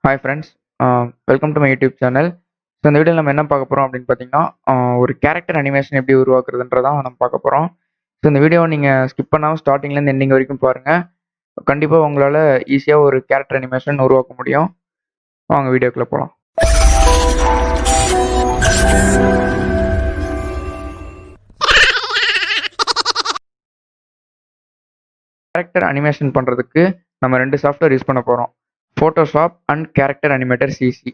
Hi friends, welcome to my YouTube channel. So இந்த வீடியோவில் நம்ம என்ன பார்க்க போகிறோம் அப்படின்னு பார்த்தீங்கன்னா, ஒரு கேரக்டர் அனிமேஷன் எப்படி உருவாக்குறதுன்றதான் நம்ம பார்க்க போகிறோம். ஸோ இந்த வீடியோவை நீங்கள் ஸ்கிப் பண்ணாமல் ஸ்டார்டிங்லேருந்து எண்டிங் வரைக்கும் பாருங்கள். கண்டிப்பாக உங்களால் ஈஸியாக ஒரு கேரக்டர் அனிமேஷன் உருவாக்க முடியும். வாங்க வீடியோக்குள்ளே போகலாம். கேரக்டர் அனிமேஷன் பண்ணுறதுக்கு நம்ம 2 சாஃப்ட்வேர் யூஸ் பண்ண போகிறோம். Photoshop and Character Animator CC.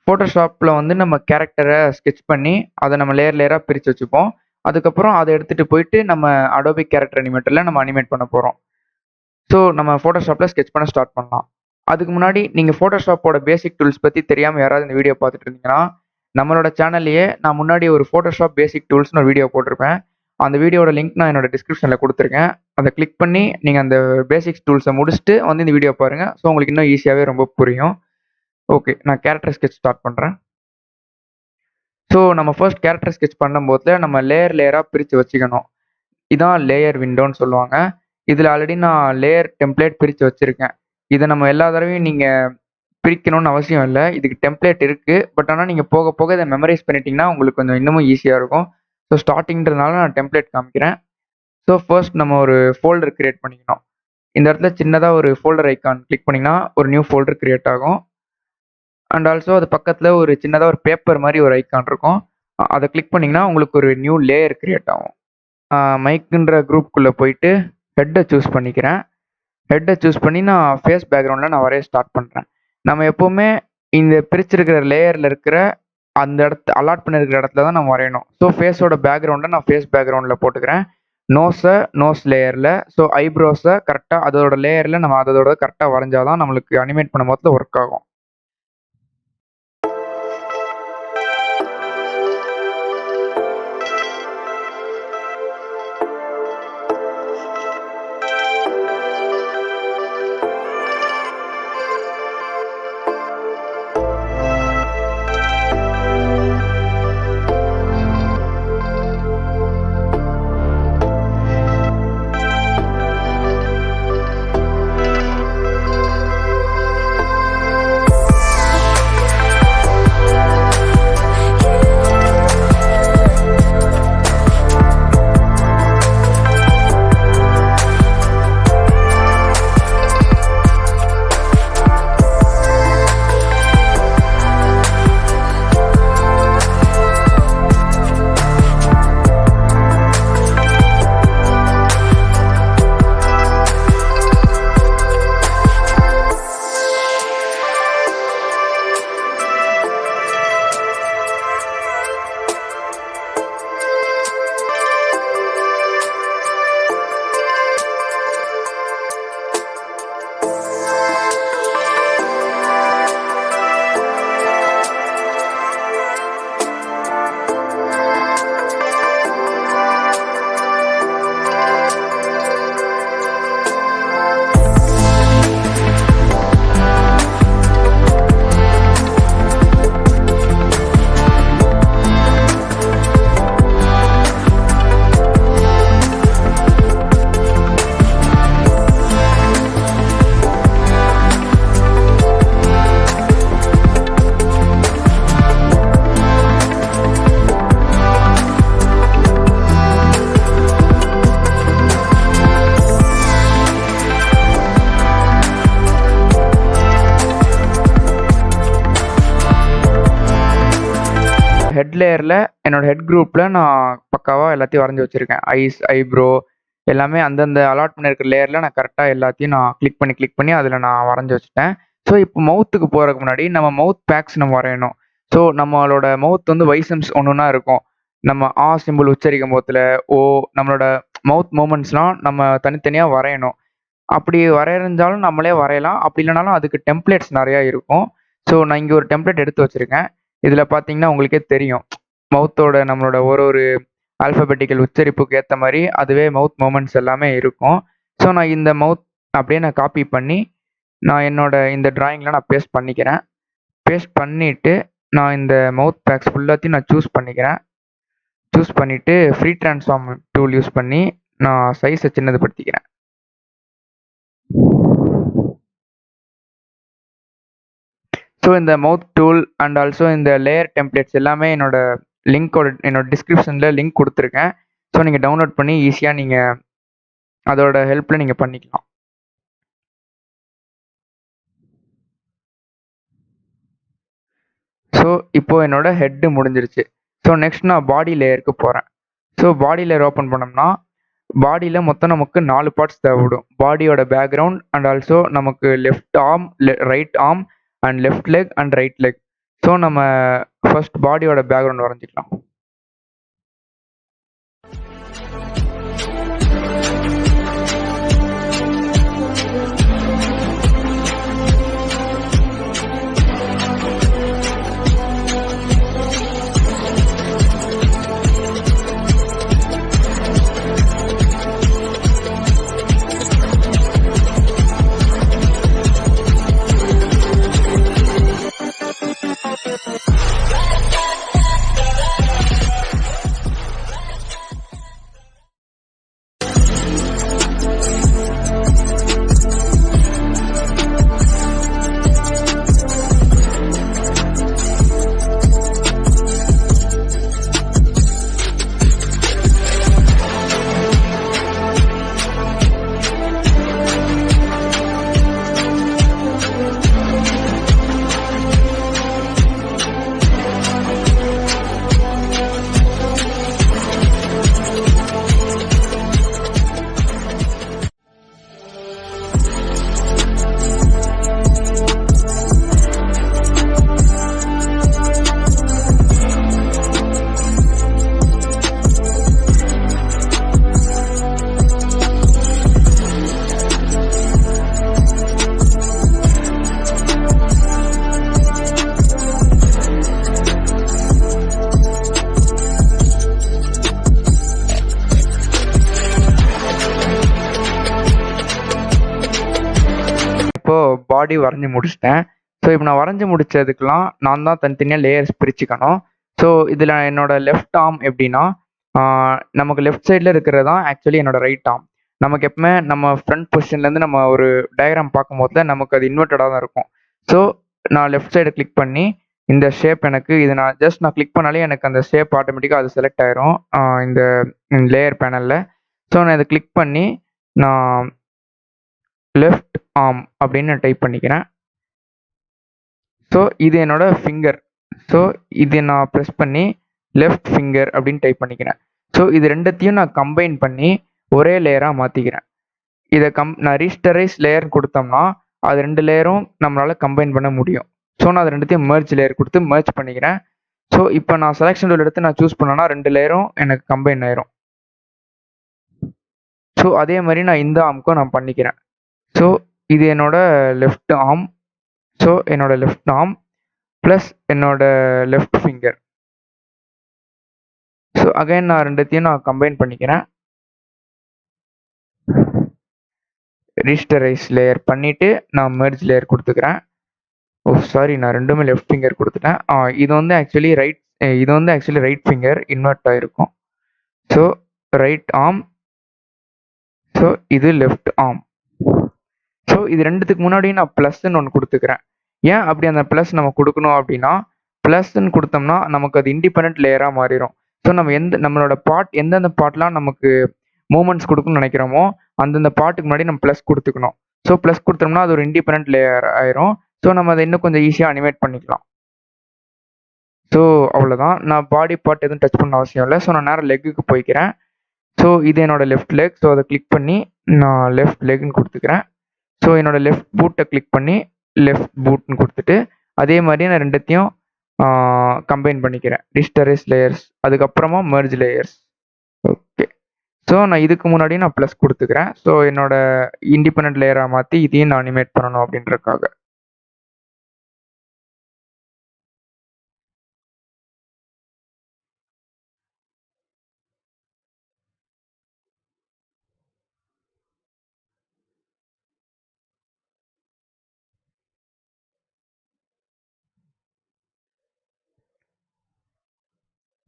ஃபோட்டோஷாப்பில் வந்து நம்ம கேரக்டரை ஸ்கெட்ச் பண்ணி அதை நம்ம லேயராக பிரித்து வச்சுப்போம். அதுக்கப்புறம் அதை எடுத்துகிட்டு போயிட்டு நம்ம அடோபி கேரக்டர் அனிமேட்டரில் நம்ம அனிமேட் பண்ண போகிறோம். ஸோ நம்ம ஃபோட்டோஷாப்பில் ஸ்கெட்ச் பண்ண ஸ்டார்ட் பண்ணலாம். அதுக்கு முன்னாடி நீங்கள் ஃபோட்டோஷாப்போட பேசிக் டூல்ஸ் பற்றி தெரியாமல் யாராவது இந்த வீடியோ பார்த்துட்டு இருந்தீங்கன்னா, நம்மளோட சேனல்லையே நான் முன்னாடி ஒரு ஃபோட்டோஷாப் பேசிக் டூல்ஸ்னு ஒரு வீடியோ போட்டிருப்பேன். அந்த வீடியோட லிங்க் நான் என்னோட டிஸ்கிரிப்ஷனில் கொடுத்துருக்கேன். அதை கிளிக் பண்ணி நீங்கள் அந்த பேசிக்ஸ் டூல்ஸை முடிச்சுட்டு வந்து இந்த வீடியோ பாருங்கள். ஸோ உங்களுக்கு இன்னும் ஈஸியாகவே ரொம்ப புரியும். ஓகே, நான் கேரக்டர் ஸ்கெட்ச் ஸ்டார்ட் பண்ணுறேன். ஸோ நம்ம ஃபர்ஸ்ட் கேரக்டர் ஸ்கெட்ச் பண்ணும்போது நம்ம லேயராக பிரித்து வச்சுக்கணும். இதான் லேயர் விண்டோன்னு சொல்லுவாங்க. இதில் ஆல்ரெடி நான் லேயர் டெம்ப்ளேட் பிரித்து வச்சுருக்கேன். இதை நம்ம எல்லா தடவையும் நீங்கள் பிரிக்கணும்னு அவசியம் இல்லை. இதுக்கு டெம்ப்ளேட் இருக்குது. பட் ஆனால் நீங்கள் போக போக இதை மெமரைஸ் பண்ணிட்டீங்கன்னா உங்களுக்கு கொஞ்சம் இன்னமும் ஈஸியாக இருக்கும். ஸோ ஸ்டார்டிங்கிறதுனால நான் டெம்ப்ளேட் காமிக்கிறேன். ஸோ ஃபர்ஸ்ட் நம்ம ஒரு ஃபோல்டர் கிரியேட் பண்ணிக்கணும். இந்த இடத்துல சின்னதாக ஒரு ஃபோல்டர் ஐக்கான் கிளிக் பண்ணிங்கன்னா ஒரு நியூ ஃபோல்டர் கிரியேட் ஆகும். அண்ட் ஆல்சோ அது பக்கத்தில் ஒரு சின்னதாக ஒரு பேப்பர் மாதிரி ஒரு ஐக்கான் இருக்கும். அதை கிளிக் பண்ணிங்கன்னா உங்களுக்கு ஒரு நியூ லேயர் கிரியேட் ஆகும். மைக்குன்ற குரூப்புக்குள்ளே போயிட்டு ஹெட்டை சூஸ் பண்ணிக்கிறேன். ஹெட்டை சூஸ் பண்ணி நான் ஃபேஸ் பேக்ரவுண்டில் நான் வரைய ஸ்டார்ட் பண்ணுறேன். நம்ம எப்போவுமே இந்த பிரிச்சிருக்கிற லேயரில் இருக்கிற அந்த அலாட் பண்ணியிருக்கிற இடத்துல தான் நம்ம வரையணும். ஸோ ஃபேஸோட பேக்ரவுண்டை நான் ஃபேஸ் பேக்ரவுண்டில் போட்டுக்கிறேன். நோஸ் லேயரில். ஸோ ஐப்ரோஸை கரெக்டாக அதோட லேயரில் நம்ம அதோட கரெக்டாக வரைஞ்சாதான் நம்மளுக்கு அனிமேட் பண்ணும் போது ஒர்க் ஆகும். ஹெட் லேயரில் என்னோட ஹெட் குரூப்பில் நான் பக்காவாக எல்லாத்தையும் வரைஞ்சி வச்சுருக்கேன். ஐஸ், ஐப்ரோ எல்லாமே அந்தந்த அலாட் பண்ணியிருக்கிற லேயரில் நான் கரெக்டாக எல்லாத்தையும் நான் கிளிக் பண்ணி அதில் நான் வரைஞ்சி வச்சுட்டேன். ஸோ இப்போ மவுத்துக்கு போகிறதுக்கு முன்னாடி நம்ம மவுத் பேக்ஸ் நம்ம வரையணும். ஸோ நம்மளோட மவுத் வந்து வைசம்ஸ் ஒன்றுனா இருக்கும். நம்ம சிம்பிள் உச்சரிக்கும் போதில் நம்மளோட மவுத் மூமெண்ட்ஸ்லாம் நம்ம தனித்தனியாக வரையணும். அப்படி வரையறிஞ்சாலும் நம்மளே வரையலாம். அப்படி இல்லைனாலும் அதுக்கு டெம்ப்ளேட்ஸ் நிறையா இருக்கும். ஸோ நான் இங்கே ஒரு டெம்ப்ளேட் எடுத்து வச்சுருக்கேன். இதில் பார்த்தீங்கன்னா உங்களுக்கே தெரியும். மவுத்தோட நம்மளோட ஒரு ஆல்ஃபபெட்டிக்கல் உச்சரிப்புக்கு ஏற்ற மாதிரி அதுவே மவுத் மூமெண்ட்ஸ் எல்லாமே இருக்கும். ஸோ நான் இந்த மவுத் அப்படியே நான் காப்பி பண்ணி நான் என்னோட இந்த டிராயிங்கில் நான் பேஸ்ட் பண்ணிக்கிறேன். பேஸ்ட் பண்ணிவிட்டு நான் இந்த மவுத் பேக்ஸ் ஃபுல்லாத்தையும் நான் சூஸ் பண்ணிக்கிறேன். சூஸ் பண்ணிவிட்டு ஃப்ரீ ட்ரான்ஸ்ஃபார்ம் டூல் யூஸ் பண்ணி நான் சைஸை சின்னதுபடுத்திக்கிறேன். ஸோ இந்த மவுத் டூல் அண்ட் ஆல்சோ இந்த லேயர் டெம்ப்ளேட்ஸ் எல்லாமே என்னோட டிஸ்கிரிப்ஷனில் லிங்க் கொடுத்துருக்கேன். ஸோ நீங்கள் டவுன்லோட் பண்ணி ஈஸியாக நீங்கள் அதோட ஹெல்ப்பில் நீங்கள் பண்ணிக்கலாம். ஸோ இப்போ என்னோட ஹெட்டு முடிஞ்சிருச்சு. ஸோ நெக்ஸ்ட் நான் பாடி லேயருக்கு போகிறேன். ஸோ பாடி லேயர் ஓப்பன் பண்ணோம்னா பாடியில் மொத்தம் நமக்கு 4 பார்ட்ஸ் தேவைப்படும். பாடியோட பேக்ரவுண்ட் அண்ட் ஆல்சோ நமக்கு left arm, right arm and left leg and right leg. So நம்ம ஃபர்ஸ்ட் பாடியோட பேக்ரவுண்ட் வரைஞ்சிக்கலாம். இப்போது பாடி வரைஞ்சி முடிச்சிட்டேன். ஸோ இப்போ நான் வரைஞ்சி முடித்ததுக்கெலாம் நான் தான் தனித்தனியாக லேயர்ஸ் பிரிச்சுக்கணும். ஸோ இதில் என்னோட லெஃப்ட் ஆர்ம் எப்படின்னா நமக்கு லெஃப்ட் சைடில் இருக்கிறது தான் ஆக்சுவலி என்னோட ரைட் ஆர்ம். நமக்கு எப்பவுமே நம்ம ஃப்ரண்ட் பொசிஷன்லேருந்து நம்ம ஒரு டயக்ராம் பார்க்கும்போது நமக்கு அது இன்வெர்ட்டடாக தான் இருக்கும். ஸோ நான் லெஃப்ட் சைடை கிளிக் பண்ணி இந்த ஷேப் எனக்கு இது நான் கிளிக் பண்ணாலே எனக்கு அந்த ஷேப் ஆட்டோமேட்டிக்காக அது செலக்ட் ஆயிரும் இந்த லேயர் பேனலில். ஸோ நான் இதை கிளிக் பண்ணி நான் லெஃப்ட் ஆர்ம் அப்படின்னு டைப் பண்ணிக்கிறேன். ஸோ இது என்னோட ஃபிங்கர். ஸோ இது நான் ப்ரெஸ் பண்ணி லெஃப்ட் ஃபிங்கர் அப்படின்னு டைப் பண்ணிக்கிறேன். ஸோ இது ரெண்டத்தையும் நான் கம்பைன் பண்ணி ஒரே லேயராக மாற்றிக்கிறேன். இதை நான் ரீஸ்டரைஸ் லேயர் கொடுத்தோம்னா அது 2 லேயரும் நம்மளால் கம்பைன் பண்ண முடியும். ஸோ நான் அது ரெண்டுத்தையும் மெர்ஜ் லேயர் கொடுத்து மெர்ஜ் பண்ணிக்கிறேன். ஸோ இப்போ நான் செலெக்ஷன் டூல் எடுத்து நான் சூஸ் பண்ணேன்னா 2 லேயரும் எனக்கு கம்பைன் ஆயிரும். ஸோ அதே மாதிரி நான் இந்த ஆர்முக்கும் நான் பண்ணிக்கிறேன். ஸோ இது என்னோட லெஃப்ட் ஆர்ம். ஸோ என்னோட லெஃப்ட் ஆர்ம் ப்ளஸ் என்னோட லெஃப்ட் ஃபிங்கர். ஸோ அகைன் நான் ரெண்டுத்தையும் நான் கம்பைன் பண்ணிக்கிறேன். ரீஸ்டரைஸ் லேயர் பண்ணிவிட்டு நான் மெர்ஜ் லேயர் கொடுத்துக்கிறேன். ஓ சாரி, நான் ரெண்டுமே லெஃப்ட் ஃபிங்கர் கொடுத்துட்டேன். இது வந்து ஆக்சுவலி ரைட் ஃபிங்கர் இன்வெர்ட் ஆகிருக்கும். So right arm. ஸோ இது லெஃப்ட் ஆர்ம். ஸோ இது ரெண்டுத்துக்கு முன்னாடியும் நான் ப்ளஸ்ன்னு ஒன்று கொடுத்துக்கிறேன். ஏன் அப்படி அந்த ப்ளஸ் நம்ம கொடுக்கணும் அப்படின்னா ப்ளஸ்ன்னு கொடுத்தோம்னா நமக்கு அது இண்டிபெண்ட் லேயராக மாறிடும். ஸோ நம்மளோட எந்தெந்த பார்ட்லாம் நமக்கு மூமெண்ட்ஸ் கொடுக்கணும்னு நினைக்கிறோமோ அந்தந்த பார்ட்டுக்கு முன்னாடி நம்ம ப்ளஸ் கொடுத்துக்கணும். ஸோ ப்ளஸ் கொடுத்தோம்னா அது ஒரு இண்டிபெண்ட் லேயர் ஆயிரும். ஸோ நம்ம அதை இன்னும் கொஞ்சம் ஈஸியாக அனிமேட் பண்ணிக்கலாம். ஸோ அவ்வளோதான். நான் பாடி பார்ட் எதுவும் டச் பண்ண அவசியம் இல்லை. ஸோ நான் நேரம் லெக்குக்கு போய்க்கிறேன். ஸோ இது என்னோட லெஃப்ட் லெக். ஸோ அதை கிளிக் பண்ணி நான் லெஃப்ட் லெக்னு கொடுத்துக்கிறேன். ஸோ என்னோட லெஃப்ட் பூட்டை கிளிக் பண்ணி லெஃப்ட் பூட்னு கொடுத்துட்டு அதே மாதிரி நான் ரெண்டுத்தையும் கம்பைன் பண்ணிக்கிறேன். ரீஸ்டரைஸ் லேயர்ஸ் அதுக்கப்புறமா மெர்ஜ் லேயர்ஸ். ஓகே. ஸோ நான் இதுக்கு முன்னாடி நான் ப்ளஸ் கொடுத்துக்கிறேன். ஸோ என்னோட இண்டிபெண்ட் லேயராக மாற்றி இதையும் நான் அனிமேட் பண்ணணும் அப்படின்றதுக்காக.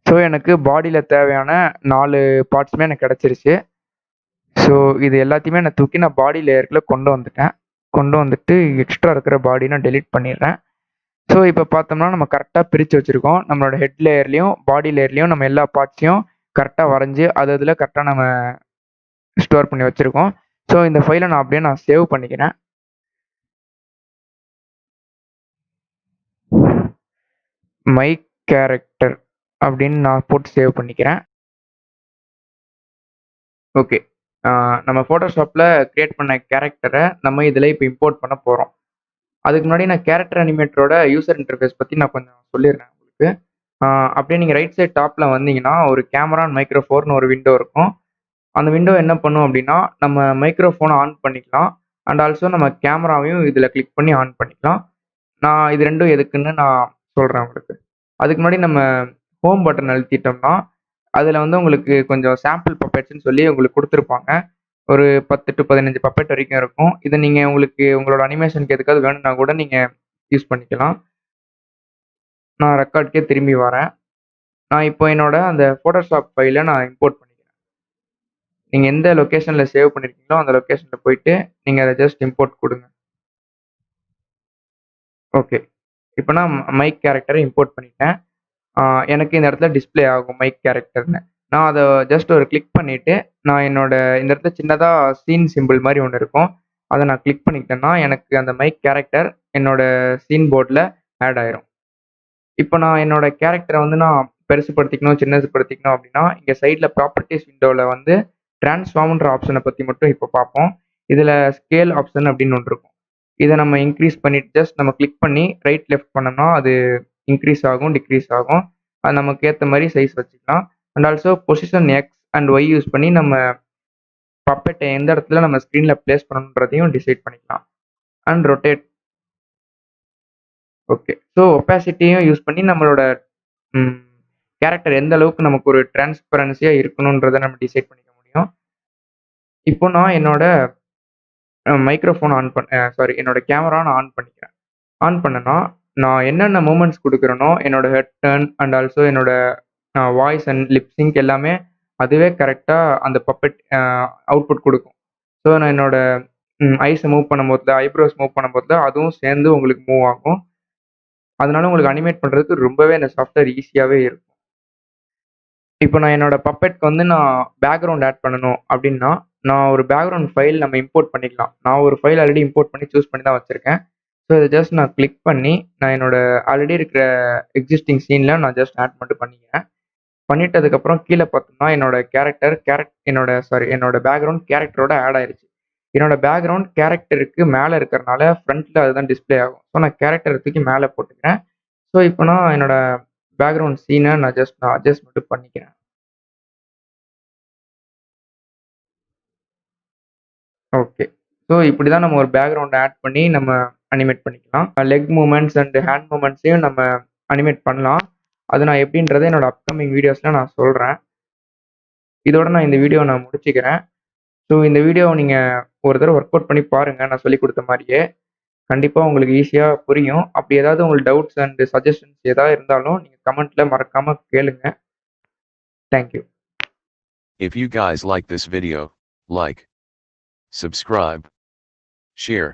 ஸோ எனக்கு பாடியில் தேவையான 4 பார்ட்ஸுமே எனக்கு கிடச்சிருச்சு. ஸோ இது எல்லாத்தையுமே நான் தூக்கி நான் பாடி லேயருக்குள்ளே கொண்டு வந்துட்டு எக்ஸ்ட்ரா இருக்கிற பாடி நான் டெலீட் பண்ணிடுறேன். ஸோ இப்போ பார்த்தோம்னா நம்ம கரெக்டாக பிரித்து வச்சுருக்கோம். நம்மளோட ஹெட் லேயர்லேயும் பாடி லேயர்லேயும் நம்ம எல்லா பார்ட்ஸையும் கரெக்டாக வரைஞ்சி அது அதில் கரெக்டாக நம்ம ஸ்டோர் பண்ணி வச்சுருக்கோம். ஸோ இந்த ஃபைலை நான் அப்படியே நான் சேவ் பண்ணிக்கிறேன். மை கேரக்டர் அப்படின்னு நான் போட்டு சேவ் பண்ணிக்கிறேன். ஓகே. நம்ம ஃபோட்டோஷாப்பில் கிரியேட் பண்ண கேரக்டரை நம்ம இதில் இப்போ இம்போர்ட் பண்ண போகிறோம். அதுக்கு முன்னாடி நான் கேரக்டர் அனிமேட்டரோட யூசர் இன்டர்ஃபேஸ் பற்றி நான் கொஞ்சம் சொல்லிடுறேன் உங்களுக்கு. அப்படியே நீங்கள் ரைட் சைட் டாப்பில் வந்தீங்கன்னா ஒரு கேமரா அண்ட் மைக்ரோஃபோன் ஒரு விண்டோ இருக்கும். அந்த விண்டோ என்ன பண்ணும் அப்படின்னா நம்ம மைக்ரோஃபோனை ஆன் பண்ணிக்கலாம் அண்ட் ஆல்சோ நம்ம கேமராவையும் இதில் கிளிக் பண்ணி ஆன் பண்ணிக்கலாம். நான் இது ரெண்டும் எதுக்குன்னு நான் சொல்கிறேன் உங்களுக்கு. அதுக்கு முன்னாடி நம்ம ஹோம் பட்டன் அழுத்திட்டோம்னா அதில் வந்து உங்களுக்கு கொஞ்சம் சாம்பிள் பப்பெட்ஸ்ன்னு சொல்லி உங்களுக்கு கொடுத்துருப்பாங்க. ஒரு 10 to 15 பப்பெட் வரைக்கும் இருக்கும். இதை நீங்கள் உங்களுக்கு உங்களோட அனிமேஷனுக்கு எதுக்காவது வேணும்னா கூட நீங்கள் யூஸ் பண்ணிக்கலாம். நான் ரெக்கார்டுக்கே திரும்பி வரேன். நான் இப்போ என்னோட அந்த ஃபோட்டோஷாப் ஃபைலை நான் இம்போர்ட் பண்ணிக்கிறேன். நீங்கள் எந்த லொக்கேஷனில் சேவ் பண்ணியிருக்கீங்களோ அந்த லொக்கேஷனில் போயிட்டு நீங்கள் அதை ஜஸ்ட் இம்போர்ட் கொடுங்க. ஓகே. இப்போ நான் மைக் கேரக்டரை இம்போர்ட் பண்ணிட்டேன். எனக்கு இந்த இடத்துல டிஸ்ப்ளே ஆகும் மைக் கேரக்டர்னு. நான் அதை ஜஸ்ட் ஒரு கிளிக் பண்ணிவிட்டு நான் என்னோட இந்த இடத்துல சின்னதாக சீன் சிம்பிள் மாதிரி ஒன்று இருக்கும். அதை நான் கிளிக் பண்ணிக்கிட்டேன்னா எனக்கு அந்த மைக் கேரக்டர் என்னோட சீன் போர்டில் ஆட் ஆயிரும். இப்போ நான் என்னோட கேரக்டரை வந்து நான் பெருசுபடுத்திக்கணும், சின்னதுபடுத்திக்கணும் அப்படின்னா இங்கே சைடில் ப்ராப்பர்ட்டிஸ் விண்டோவில் வந்து டிரான்ஸ்ஃபார்ம்ன்ற ஆப்ஷனை பற்றி மட்டும் இப்போ பார்ப்போம். இதில் ஸ்கேல் ஆப்ஷன் அப்படின்னு ஒன்று இருக்கும். இதை நம்ம இன்க்ரீஸ் பண்ணிட்டு ஜஸ்ட் நம்ம கிளிக் பண்ணி ரைட் லெஃப்ட் பண்ணோம்னா அது இன்க்ரீஸ் ஆகும், டிக்ரீஸ் ஆகும். அது நமக்கு ஏற்ற மாதிரி சைஸ் வச்சுக்கலாம். And also position x and y use பண்ணி நம்ம பப்பெட்டை எந்த இடத்துல நம்ம ஸ்க்ரீனில் பிளேஸ் பண்ணணுன்றதையும் டிசைட் பண்ணிக்கலாம். And rotate. ஓகே. ஸோ ஒப்பாசிட்டியும் யூஸ் பண்ணி நம்மளோட கேரக்டர் எந்த அளவுக்கு நமக்கு ஒரு டிரான்ஸ்பரன்சியாக இருக்கணுன்றதை நம்ம டிசைட் பண்ணிக்க முடியும். இப்போ நான் என்னோட மைக்ரோஃபோன் என்னோட கேமரா நான் ஆன் பண்ணிக்கிறேன். ஆன் பண்ணேன்னா நான் என்னென்ன மூமெண்ட்ஸ் கொடுக்குறேனோ என்னோட ஹெட் டர்ன் அண்ட் ஆல்சோ என்னோட வாய்ஸ் அண்ட் லிப் சிங்க் எல்லாமே அதுவே கரெக்டாக அந்த பப்பெட் அவுட்புட் கொடுக்கும். ஸோ நான் என்னோட ஐஸை மூவ் பண்ணும்போது ஐப்ரோஸ் மூவ் பண்ணும்போது அதுவும் சேர்ந்து உங்களுக்கு மூவ் ஆகும். அதனால உங்களுக்கு அனிமேட் பண்ணுறதுக்கு ரொம்பவே இந்த சாஃப்ட்வேர் ஈஸியாகவே இருக்கும். இப்போ நான் என்னோட பப்பெட்க்கு வந்து நான் பேக்ரவுண்ட் ஆட் பண்ணணும் அப்படின்னா நான் ஒரு பேக்ரவுண்ட் ஃபைல் நம்ம இம்போர்ட் பண்ணிக்கலாம். நான் ஒரு ஃபைல் ஆல்ரெடி இம்போர்ட் பண்ணி சூஸ் பண்ணி தான் வச்சுருக்கேன். ஸோ இதை ஜஸ்ட் நான் கிளிக் பண்ணி நான் என்னோட ஆல்ரெடி இருக்கிற எக்ஸிஸ்டிங் சீனில் நான் ஜஸ்ட் ஆட் மட்டும் பண்ணிக்கிறேன். பண்ணிட்டதுக்கப்புறம் கீழே பார்த்தோம்னா என்னோட பேக்ரவுண்ட் கேரக்டரோட ஆட் ஆயிருச்சு. என்னோட பேக்ரவுண்ட் கேரக்டருக்கு மேலே இருக்கிறனால ஃப்ரண்ட்டில் அதுதான் டிஸ்ப்ளே ஆகும். ஸோ நான் கேரக்டரை தூக்கி மேலே போட்டுக்கிறேன். ஸோ இப்போ நான் என்னோட பேக்ரவுண்ட் சீனை நான் அட்ஜஸ்ட் மட்டும் பண்ணிக்கிறேன். ஓகே. ஸோ இப்படி தான் நம்ம ஒரு பேக்ரவுண்ட் ஆட் பண்ணி நம்ம அனிமேட் பண்ணிக்கலாம். லெக் மூவ்மெண்ட்ஸ் அண்ட் ஹேண்ட் மூவ்மெண்ட்ஸையும் நம்ம அனிமேட் பண்ணலாம். அது நான் எப்படின்றத என்னோட அப்கமிங் வீடியோஸில் நான் சொல்கிறேன். இதோட நான் இந்த வீடியோவை நான் முடிச்சுக்கிறேன். ஸோ இந்த வீடியோவை நீங்கள் ஒரு தடவை ஒர்க் அவுட் பண்ணி பாருங்கள் நான் சொல்லிக் கொடுத்த மாதிரியே. கண்டிப்பாக உங்களுக்கு ஈஸியாக புரியும். அப்படி ஏதாவது உங்களுக்கு டவுட்ஸ் அண்ட் சஜஷன்ஸ் ஏதாவது இருந்தாலும் நீங்கள் கமெண்ட்டில் மறக்காமல் கேளுங்க. Thank you. If you guys like this video, like, subscribe, share,